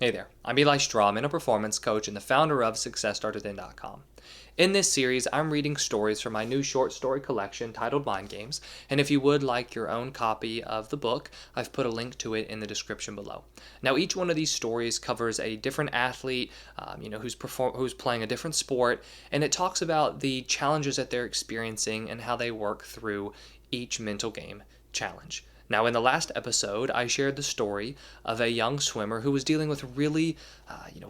Hey there, I'm Eli Straw. I'm a performance coach and the founder of SuccessStarterThen.com. In this series, I'm reading stories from my new short story collection titled Mind Games, and if you would like your own copy of the book, I've put a link to it in the description below. Now, each one of these stories covers a different athlete, who's playing a different sport, and it talks about the challenges that they're experiencing and how they work through each mental game challenge. Now, in the last episode, I shared the story of a young swimmer who was dealing with really,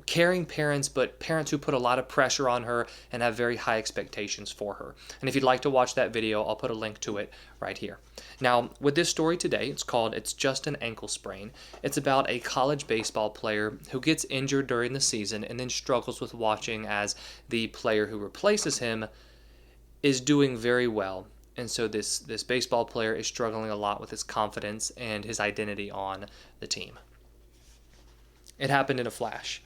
caring parents, but parents who put a lot of pressure on her and have very high expectations for her. And if you'd like to watch that video, I'll put a link to it right here. Now, with this story today, It's Just an Ankle Sprain. It's about a college baseball player who gets injured during the season and then struggles with watching as the player who replaces him is doing very well. And so this baseball player is struggling a lot with his confidence and his identity on the team. It happened in a flash.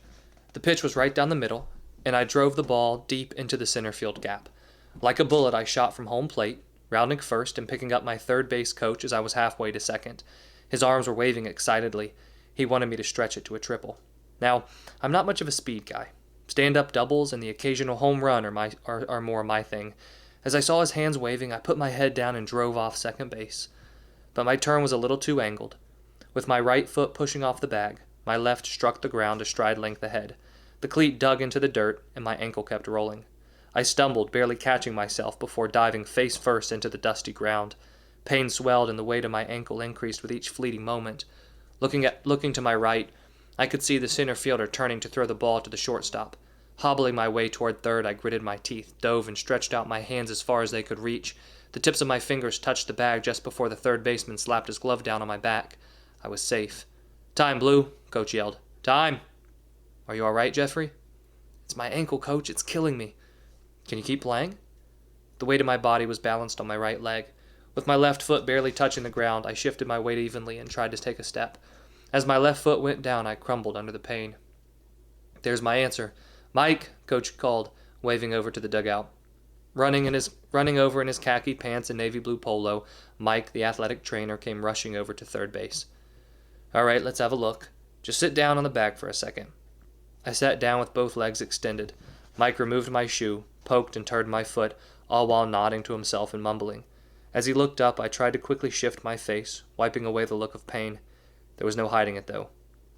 The pitch was right down the middle, and I drove the ball deep into the center field gap. Like a bullet, I shot from home plate, rounding first and picking up my third base coach as I was halfway to second. His arms were waving excitedly. He wanted me to stretch it to a triple. Now, I'm not much of a speed guy. Stand-up doubles and the occasional home run are more my thing. As I saw his hands waving, I put my head down and drove off second base. But my turn was a little too angled. With my right foot pushing off the bag, my left struck the ground a stride length ahead. The cleat dug into the dirt, and my ankle kept rolling. I stumbled, barely catching myself before diving face first into the dusty ground. Pain swelled and the weight of my ankle increased with each fleeting moment. Looking to my right, I could see the center fielder turning to throw the ball to the shortstop. Hobbling my way toward third, I gritted my teeth, dove, and stretched out my hands as far as they could reach. The tips of my fingers touched the bag just before the third baseman slapped his glove down on my back. I was safe. "Time, Blue," Coach yelled. "Time!" "Are you all right, Jeffrey?" "It's my ankle, Coach. It's killing me." "Can you keep playing?" The weight of my body was balanced on my right leg. With my left foot barely touching the ground, I shifted my weight evenly and tried to take a step. As my left foot went down, I crumbled under the pain. "There's my answer. Mike," Coach called, waving over to the dugout. Running over in his khaki pants and navy blue polo, Mike, the athletic trainer, came rushing over to third base. "All right, let's have a look. Just sit down on the bag for a second." I sat down with both legs extended. Mike removed my shoe, poked and turned my foot, all while nodding to himself and mumbling. As he looked up, I tried to quickly shift my face, wiping away the look of pain. There was no hiding it, though.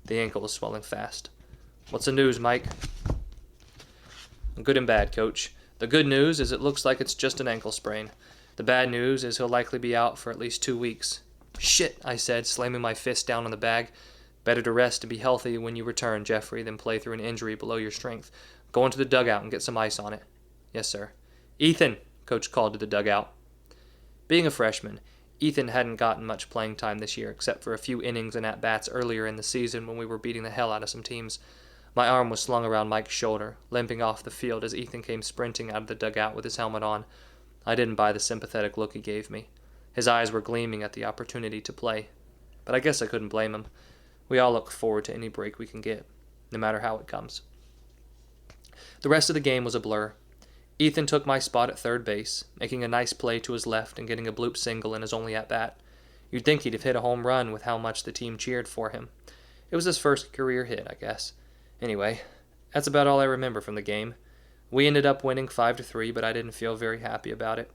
The ankle was swelling fast. "What's the news, Mike?" "Good and bad, Coach. The good news is it looks like it's just an ankle sprain. The bad news is he'll likely be out for at least 2 weeks. "Shit," I said, slamming my fist down on the bag. "Better to rest and be healthy when you return, Jeffrey, than play through an injury below your strength. Go into the dugout and get some ice on it." "Yes, sir." "Ethan," Coach called to the dugout. Being a freshman, Ethan hadn't gotten much playing time this year, except for a few innings and at-bats earlier in the season when we were beating the hell out of some teams. My arm was slung around Mike's shoulder, limping off the field as Ethan came sprinting out of the dugout with his helmet on. I didn't buy the sympathetic look he gave me. His eyes were gleaming at the opportunity to play. But I guess I couldn't blame him. We all look forward to any break we can get, no matter how it comes. The rest of the game was a blur. Ethan took my spot at third base, making a nice play to his left and getting a bloop single in his only at-bat. You'd think he'd have hit a home run with how much the team cheered for him. It was his first career hit, I guess. Anyway, that's about all I remember from the game. We ended up winning 5-3, but I didn't feel very happy about it.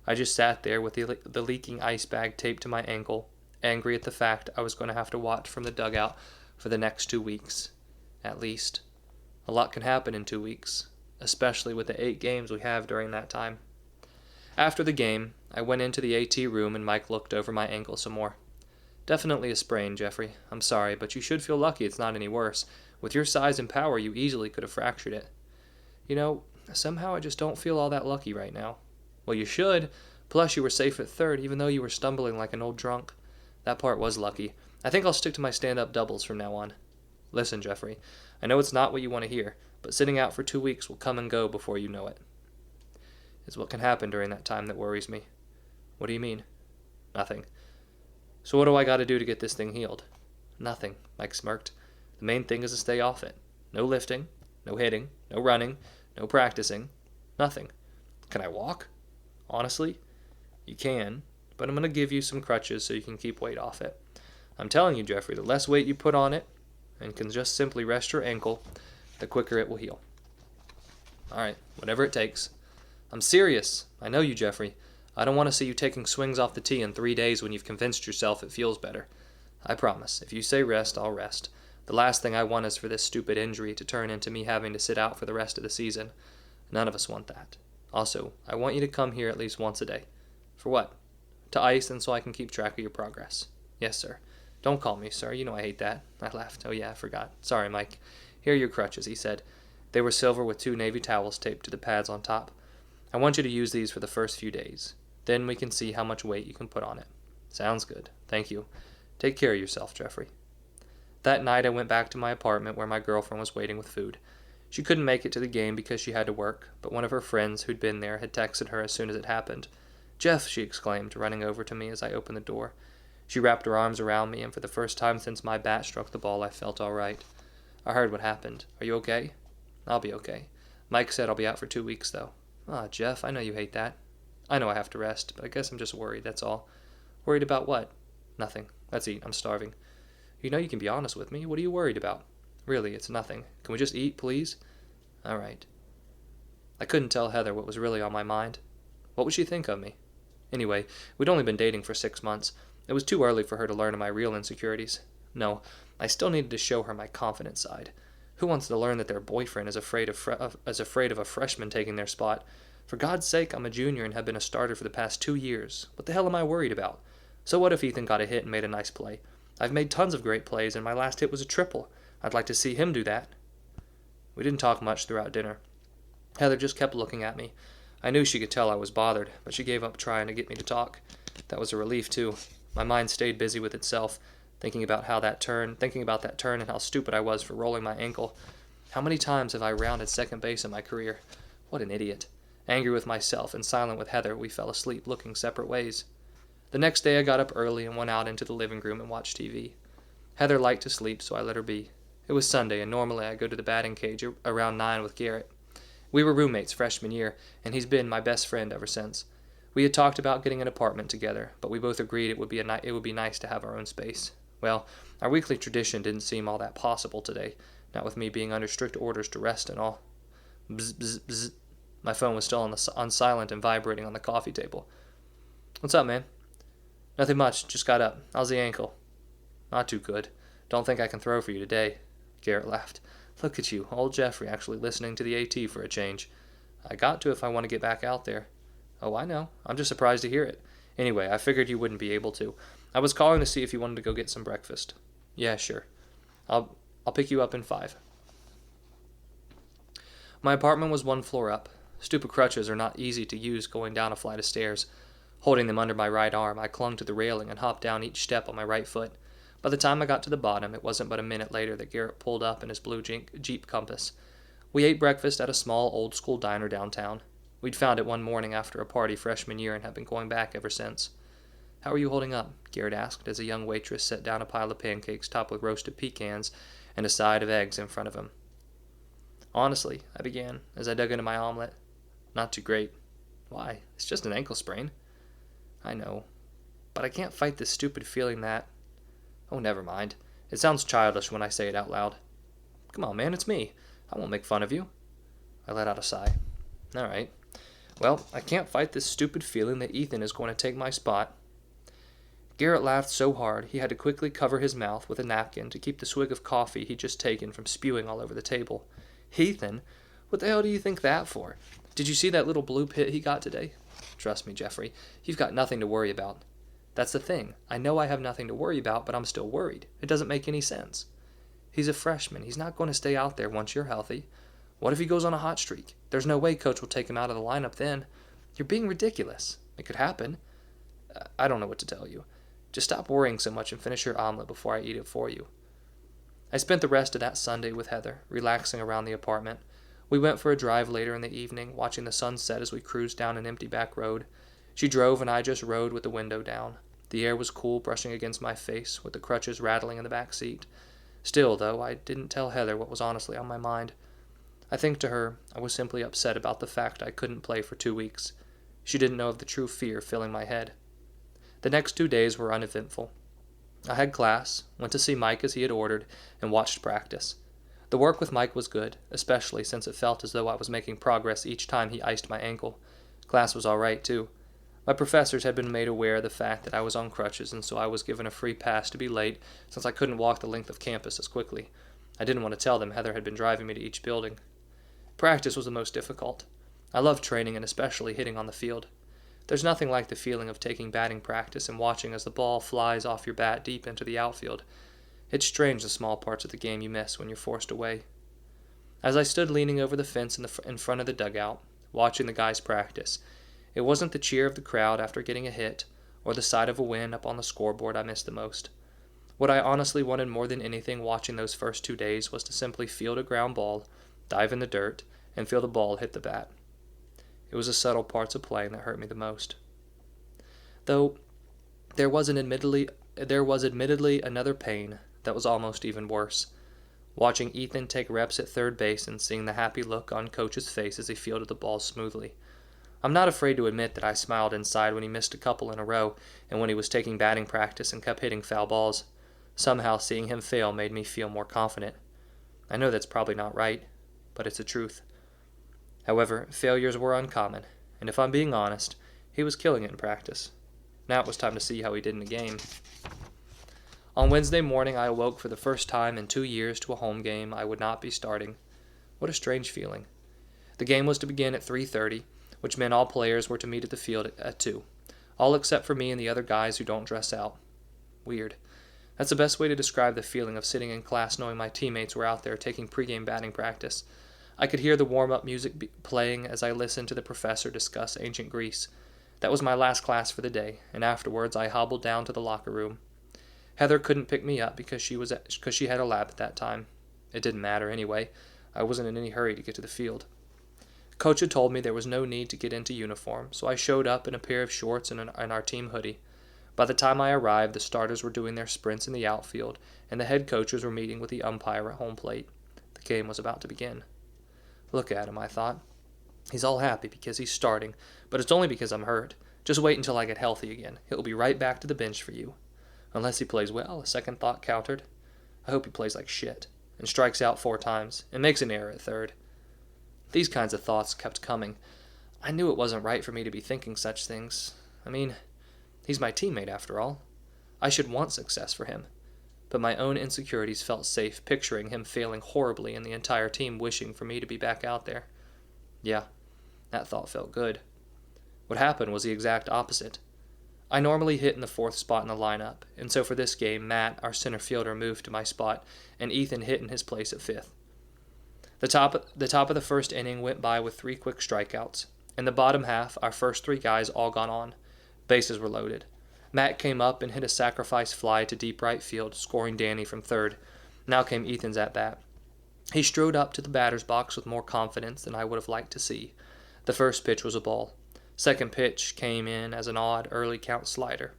I just sat there with the leaking ice bag taped to my ankle, angry at the fact I was going to have to watch from the dugout for the next 2 weeks, at least. A lot can happen in 2 weeks, especially with the 8 games we have during that time. After the game, I went into the AT room and Mike looked over my ankle some more. "Definitely a sprain, Jeffrey. I'm sorry, but you should feel lucky it's not any worse. With your size and power, you easily could have fractured it." Somehow I just don't feel all that lucky right now." "Well, you should. Plus, you were safe at third, even though you were stumbling like an old drunk." "That part was lucky. I think I'll stick to my stand-up doubles from now on." "Listen, Jeffrey, I know it's not what you want to hear, but sitting out for 2 weeks will come and go before you know it." "It's what can happen during that time that worries me." "What do you mean?" "Nothing." "So what do I got to do to get this thing healed?" "Nothing," Mike smirked. "The main thing is to stay off it. No lifting, no hitting, no running, no practicing, nothing." "Can I walk?" "Honestly, you can, but I'm going to give you some crutches so you can keep weight off it. I'm telling you, Jeffrey, the less weight you put on it, and can just simply rest your ankle, the quicker it will heal. Alright, whatever it takes. I'm serious. I know you, Jeffrey. I don't want to see you taking swings off the tee in 3 days when you've convinced yourself it feels better. I promise, if you say rest, I'll rest. The last thing I want is for this stupid injury to turn into me having to sit out for the rest of the season. None of us want that. Also, I want you to come here at least once a day. For what? To ice and so I can keep track of your progress. Yes, sir. Don't call me, sir. You know I hate that. I laughed. Oh yeah, I forgot. Sorry, Mike. Here are your crutches, he said. They were silver with 2 navy towels taped to the pads on top. I want you to use these for the first few days. Then we can see how much weight you can put on it. Sounds good. Thank you. Take care of yourself, Jeffrey. That night I went back to my apartment where my girlfriend was waiting with food. She couldn't make it to the game because she had to work, but one of her friends who'd been there had texted her as soon as it happened. Jeff, she exclaimed, running over to me as I opened the door. She wrapped her arms around me, and for the first time since my bat struck the ball, I felt all right. I heard what happened. Are you okay? I'll be okay. Mike said I'll be out for 2 weeks, though. Ah, Jeff, I know you hate that. I know I have to rest, but I guess I'm just worried, that's all. Worried about what? Nothing. Let's eat. I'm starving. You know you can be honest with me. What are you worried about? Really, it's nothing. Can we just eat, please? All right. I couldn't tell Heather what was really on my mind. What would she think of me? Anyway, we'd only been dating for 6 months. It was too early for her to learn of my real insecurities. No, I still needed to show her my confident side. Who wants to learn that their boyfriend is afraid of a freshman taking their spot? For God's sake, I'm a junior and have been a starter for the past 2 years. What the hell am I worried about? So what if Ethan got a hit and made a nice play? I've made tons of great plays, and my last hit was a triple. I'd like to see him do that. We didn't talk much throughout dinner. Heather just kept looking at me. I knew she could tell I was bothered, but she gave up trying to get me to talk. That was a relief, too. My mind stayed busy with itself, thinking about that turn and how stupid I was for rolling my ankle. How many times have I rounded second base in my career? What an idiot. Angry with myself and silent with Heather, we fell asleep looking separate ways. The next day I got up early and went out into the living room and watched TV. Heather liked to sleep, so I let her be. It was Sunday, and normally I go to the batting cage around 9 with Garrett. We were roommates freshman year, and he's been my best friend ever since. We had talked about getting an apartment together, but we both agreed it would be nice to have our own space. Well, our weekly tradition didn't seem all that possible today, not with me being under strict orders to rest and all. Bzz, bzz, bzz. My phone was still on silent and vibrating on the coffee table. What's up, man? Nothing much, just got up. How's the ankle? Not too good. Don't think I can throw for you today. Garrett laughed. Look at you, old Jeffrey actually listening to the AT for a change. I got to if I want to get back out there. Oh, I know. I'm just surprised to hear it. Anyway, I figured you wouldn't be able to. I was calling to see if you wanted to go get some breakfast. Yeah, sure. I'll pick you up in 5. My apartment was 1 floor up. Stupid crutches are not easy to use going down a flight of stairs. Holding them under my right arm, I clung to the railing and hopped down each step on my right foot. By the time I got to the bottom, it wasn't but a minute later that Garrett pulled up in his blue Jeep Compass. We ate breakfast at a small, old-school diner downtown. We'd found it one morning after a party freshman year and had been going back ever since. How are you holding up? Garrett asked as a young waitress set down a pile of pancakes topped with roasted pecans and a side of eggs in front of him. Honestly, I began, as I dug into my omelet. Not too great. Why? It's just an ankle sprain. I know. But I can't fight this stupid feeling that... Oh, never mind. It sounds childish when I say it out loud. Come on, man, it's me. I won't make fun of you. I let out a sigh. All right. Well, I can't fight this stupid feeling that Ethan is going to take my spot. Garrett laughed so hard he had to quickly cover his mouth with a napkin to keep the swig of coffee he'd just taken from spewing all over the table. Ethan? What the hell do you think that for? Did you see that little blue pit he got today? Trust me, Jeffrey, you've got nothing to worry about. That's the thing. I know I have nothing to worry about, but I'm still worried. It doesn't make any sense. He's a freshman. He's not going to stay out there once you're healthy. What if he goes on a hot streak? There's no way Coach will take him out of the lineup then. You're being ridiculous. It could happen. I don't know what to tell you. Just stop worrying so much and finish your omelet before I eat it for you. I spent the rest of that Sunday with Heather, relaxing around the apartment. We went for a drive later in the evening, watching the sun set as we cruised down an empty back road. She drove and I just rode with the window down. The air was cool, brushing against my face, with the crutches rattling in the back seat. Still, though, I didn't tell Heather what was honestly on my mind. I think to her, I was simply upset about the fact I couldn't play for 2 weeks. She didn't know of the true fear filling my head. The next 2 days were uneventful. I had class, went to see Mike as he had ordered, and watched practice. The work with Mike was good, especially since it felt as though I was making progress each time he iced my ankle. Class was all right, too. My professors had been made aware of the fact that I was on crutches, and so I was given a free pass to be late since I couldn't walk the length of campus as quickly. I didn't want to tell them Heather had been driving me to each building. Practice was the most difficult. I loved training and especially hitting on the field. There's nothing like the feeling of taking batting practice and watching as the ball flies off your bat deep into the outfield. It's strange the small parts of the game you miss when you're forced away. As I stood leaning over the fence in front of the dugout, watching the guys practice, it wasn't the cheer of the crowd after getting a hit or the sight of a win up on the scoreboard I missed the most. What I honestly wanted more than anything watching those first 2 days was to simply field a ground ball, dive in the dirt, and feel the ball hit the bat. It was the subtle parts of playing that hurt me the most. Though there was admittedly another pain that was almost even worse. Watching Ethan take reps at third base and seeing the happy look on Coach's face as he fielded the ball smoothly. I'm not afraid to admit that I smiled inside when he missed a couple in a row and when he was taking batting practice and kept hitting foul balls. Somehow seeing him fail made me feel more confident. I know that's probably not right, but it's the truth. However, failures were uncommon, and if I'm being honest, he was killing it in practice. Now it was time to see how he did in the game. On Wednesday morning, I awoke for the first time in 2 years to a home game I would not be starting. What a strange feeling. The game was to begin at 3:30, which meant all players were to meet at the field at 2, all except for me and the other guys who don't dress out. Weird. That's the best way to describe the feeling of sitting in class knowing my teammates were out there taking pregame batting practice. I could hear the warm-up music playing as I listened to the professor discuss ancient Greece. That was my last class for the day, and afterwards I hobbled down to the locker room. Heather couldn't pick me up because she had a lab at that time. It didn't matter anyway. I wasn't in any hurry to get to the field. Coach had told me there was no need to get into uniform, so I showed up in a pair of shorts and our team hoodie. By the time I arrived, the starters were doing their sprints in the outfield, and the head coaches were meeting with the umpire at home plate. The game was about to begin. Look at him, I thought. He's all happy because he's starting, but it's only because I'm hurt. Just wait until I get healthy again. He'll be right back to the bench for you. Unless he plays well, a second thought countered. I hope he plays like shit, and strikes out 4 times, and makes an error at third. These kinds of thoughts kept coming. I knew it wasn't right for me to be thinking such things. I mean, he's my teammate after all. I should want success for him. But my own insecurities felt safe picturing him failing horribly and the entire team wishing for me to be back out there. Yeah, that thought felt good. What happened was the exact opposite. I normally hit in the 4th spot in the lineup, and so for this game, Matt, our center fielder, moved to my spot, and Ethan hit in his place at 5th. The top of the first inning went by with 3 quick strikeouts. In the bottom half, our first 3 guys all gone on. Bases were loaded. Matt came up and hit a sacrifice fly to deep right field, scoring Danny from third. Now came Ethan's at-bat. He strode up to the batter's box with more confidence than I would have liked to see. The first pitch was a ball. Second pitch came in as an odd early count slider.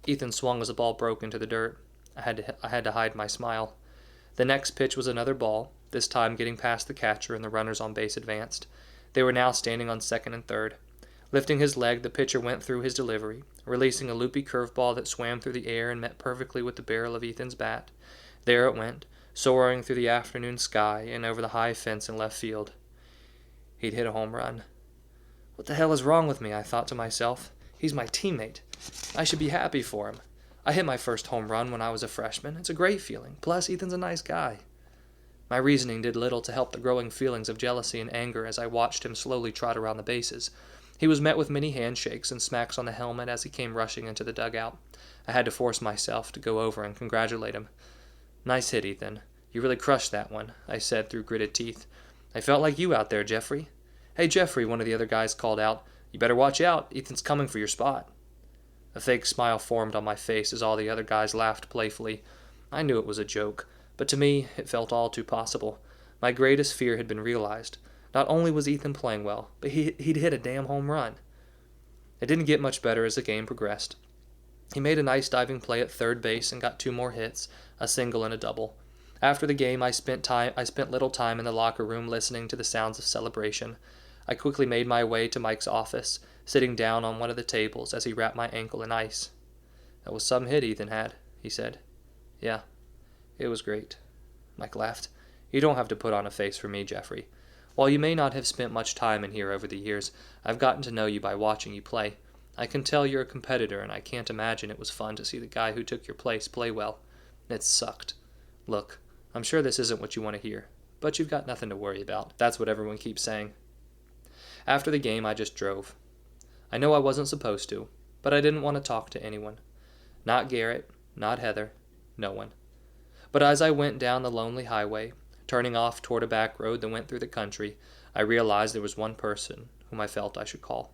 Ethan swung as the ball broke into the dirt. I had to hide my smile. The next pitch was another ball, this time getting past the catcher and the runners on base advanced. They were now standing on second and third. Lifting his leg, the pitcher went through his delivery, releasing a loopy curveball that swam through the air and met perfectly with the barrel of Ethan's bat. There it went, soaring through the afternoon sky and over the high fence in left field. He'd hit a home run. What the hell is wrong with me, I thought to myself. He's my teammate. I should be happy for him. I hit my first home run when I was a freshman. It's a great feeling. Plus, Ethan's a nice guy. My reasoning did little to help the growing feelings of jealousy and anger as I watched him slowly trot around the bases. He was met with many handshakes and smacks on the helmet as he came rushing into the dugout. I had to force myself to go over and congratulate him. Nice hit, Ethan. You really crushed that one, I said through gritted teeth. I felt like you out there, Jeffrey. Hey, Jeffrey, one of the other guys called out. You better watch out. Ethan's coming for your spot. A fake smile formed on my face as all the other guys laughed playfully. I knew it was a joke, but to me it felt all too possible. My greatest fear had been realized. Not only was Ethan playing well, but he'd hit a damn home run. It didn't get much better as the game progressed. He made a nice diving play at third base and got 2 more hits, a single and a double. After the game, I spent little time in the locker room listening to the sounds of celebration. I quickly made my way to Mike's office, sitting down on one of the tables as he wrapped my ankle in ice. That was some hit Ethan had. he said. Yeah, it was great. Mike laughed. You don't have to put on a face for me, Jeffrey. While you may not have spent much time in here over the years, I've gotten to know you by watching you play. I can tell you're a competitor, and I can't imagine it was fun to see the guy who took your place play well. It sucked. Look, I'm sure this isn't what you want to hear, but you've got nothing to worry about. That's what everyone keeps saying. After the game, I just drove. I know I wasn't supposed to, but I didn't want to talk to anyone. Not Garrett, not Heather, no one. But as I went down the lonely highway, turning off toward a back road that went through the country, I realized there was one person whom I felt I should call.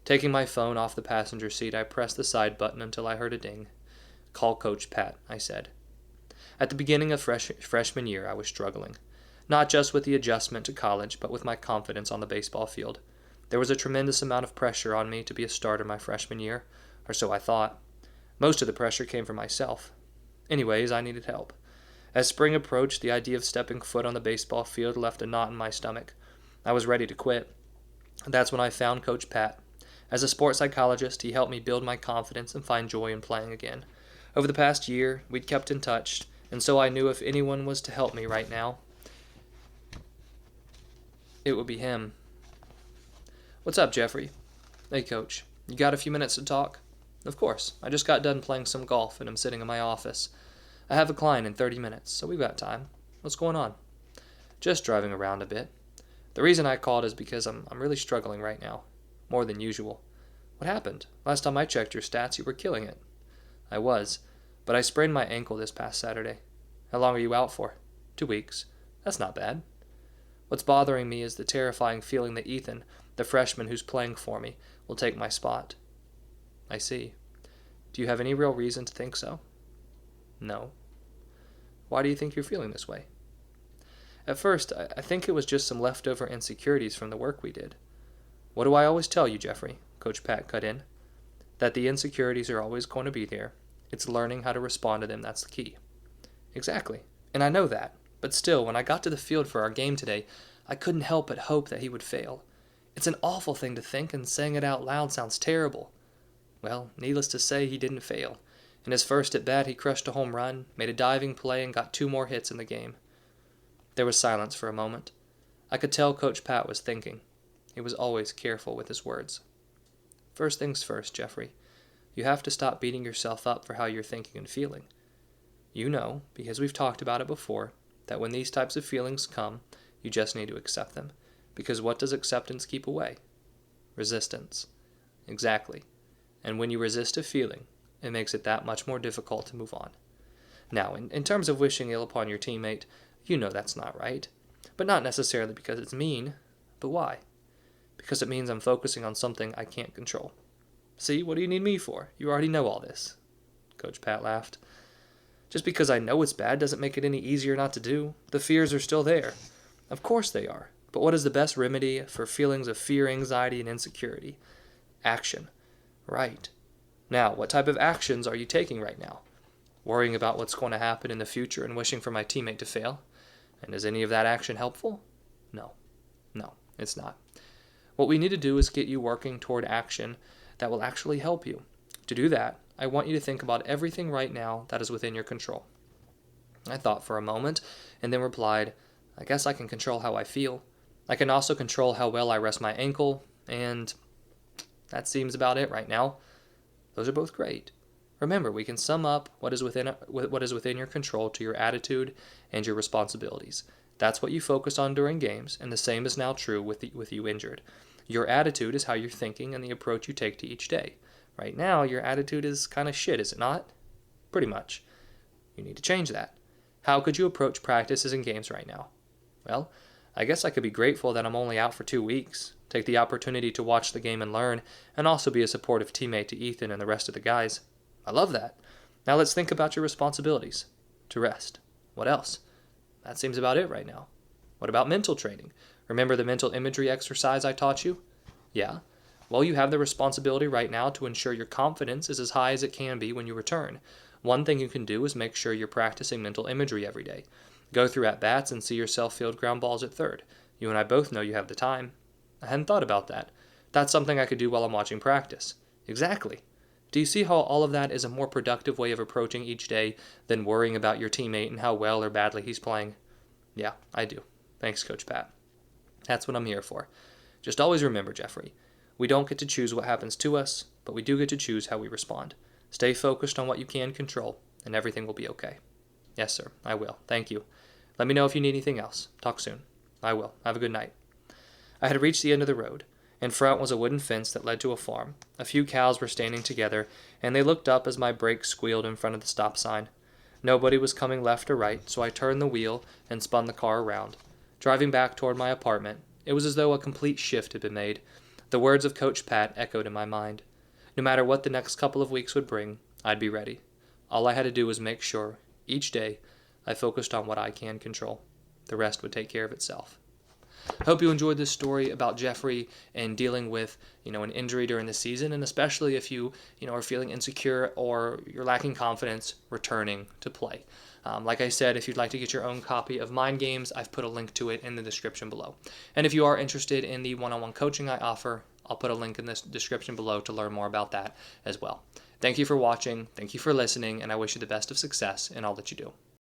Taking my phone off the passenger seat, I pressed the side button until I heard a ding. Call Coach Pat, I said. At the beginning of freshman year, I was struggling. Not just with the adjustment to college, but with my confidence on the baseball field. There was a tremendous amount of pressure on me to be a starter my freshman year, or so I thought. Most of the pressure came from myself. Anyways, I needed help. As spring approached, the idea of stepping foot on the baseball field left a knot in my stomach. I was ready to quit. That's when I found Coach Pat. As a sports psychologist, he helped me build my confidence and find joy in playing again. Over the past year, we'd kept in touch, and so I knew if anyone was to help me right now, it would be him. What's up, Jeffrey? Hey, Coach. You got a few minutes to talk? Of course. I just got done playing some golf, and I'm sitting in my office. I have a client in 30 minutes, so we've got time. What's going on? Just driving around a bit. The reason I called is because I'm really struggling right now. More than usual. What happened? Last time I checked your stats, you were killing it. I was, but I sprained my ankle this past Saturday. How long are you out for? 2 weeks. That's not bad. What's bothering me is the terrifying feeling that Ethan, the freshman who's playing for me, will take my spot. I see. Do you have any real reason to think so? No. Why do you think you're feeling this way? At first, I think it was just some leftover insecurities from the work we did. What do I always tell you, Jeffrey? Coach Pat cut in. That the insecurities are always going to be there. It's learning how to respond to them that's the key. Exactly. And I know that. But still, when I got to the field for our game today, I couldn't help but hope that he would fail. It's an awful thing to think, and saying it out loud sounds terrible. Well, needless to say, he didn't fail. In his first at-bat, he crushed a home run, made a diving play, and got 2 more hits in the game. There was silence for a moment. I could tell Coach Pat was thinking. He was always careful with his words. First things first, Jeffrey. You have to stop beating yourself up for how you're thinking and feeling. You know, because we've talked about it before, that when these types of feelings come, you just need to accept them. Because what does acceptance keep away? Resistance. Exactly. And when you resist a feeling, it makes it that much more difficult to move on. Now, in terms of wishing ill upon your teammate, you know that's not right. But not necessarily because it's mean. But why? Because it means I'm focusing on something I can't control. See, what do you need me for? You already know all this. Coach Pat laughed. Just because I know it's bad doesn't make it any easier not to do. The fears are still there. Of course they are. But what is the best remedy for feelings of fear, anxiety, and insecurity? Action. Right. Now, what type of actions are you taking right now? Worrying about what's going to happen in the future and wishing for my teammate to fail? And is any of that action helpful? No. No, it's not. What we need to do is get you working toward action that will actually help you. To do that, I want you to think about everything right now that is within your control. I thought for a moment and then replied, I guess I can control how I feel. I can also control how well I rest my ankle, and that seems about it right now. Those are both great. Remember, we can sum up what is within your control to your attitude and your responsibilities. That's what you focus on during games, and the same is now true with you injured. Your attitude is how you're thinking and the approach you take to each day. Right now, your attitude is kind of shit, is it not? Pretty much. You need to change that. How could you approach practices and games right now? Well, I guess I could be grateful that I'm only out for 2 weeks, take the opportunity to watch the game and learn, and also be a supportive teammate to Ethan and the rest of the guys. I love that. Now let's think about your responsibilities. To rest. What else? That seems about it right now. What about mental training? Remember the mental imagery exercise I taught you? Yeah. Well, you have the responsibility right now to ensure your confidence is as high as it can be when you return. One thing you can do is make sure you're practicing mental imagery every day. Go through at-bats and see yourself field ground balls at third. You and I both know you have the time. I hadn't thought about that. That's something I could do while I'm watching practice. Exactly. Do you see how all of that is a more productive way of approaching each day than worrying about your teammate and how well or badly he's playing? Yeah, I do. Thanks, Coach Pat. That's what I'm here for. Just always remember, Jeffrey, we don't get to choose what happens to us, but we do get to choose how we respond. Stay focused on what you can control, and everything will be okay. Yes, sir, I will. Thank you. Let me know if you need anything else. Talk soon. I will. Have a good night. I had reached the end of the road. In front was a wooden fence that led to a farm. A few cows were standing together, and they looked up as my brakes squealed in front of the stop sign. Nobody was coming left or right, so I turned the wheel and spun the car around. Driving back toward my apartment, it was as though a complete shift had been made. The words of Coach Pat echoed in my mind. No matter what the next couple of weeks would bring, I'd be ready. All I had to do was make sure, each day, I focused on what I can control. The rest would take care of itself. I hope you enjoyed this story about Jeffrey and dealing with, an injury during the season, and especially if you, are feeling insecure or you're lacking confidence returning to play. Like I said, if you'd like to get your own copy of Mind Games, I've put a link to it in the description below. And if you are interested in the one-on-one coaching I offer, I'll put a link in the description below to learn more about that as well. Thank you for watching, thank you for listening, and I wish you the best of success in all that you do.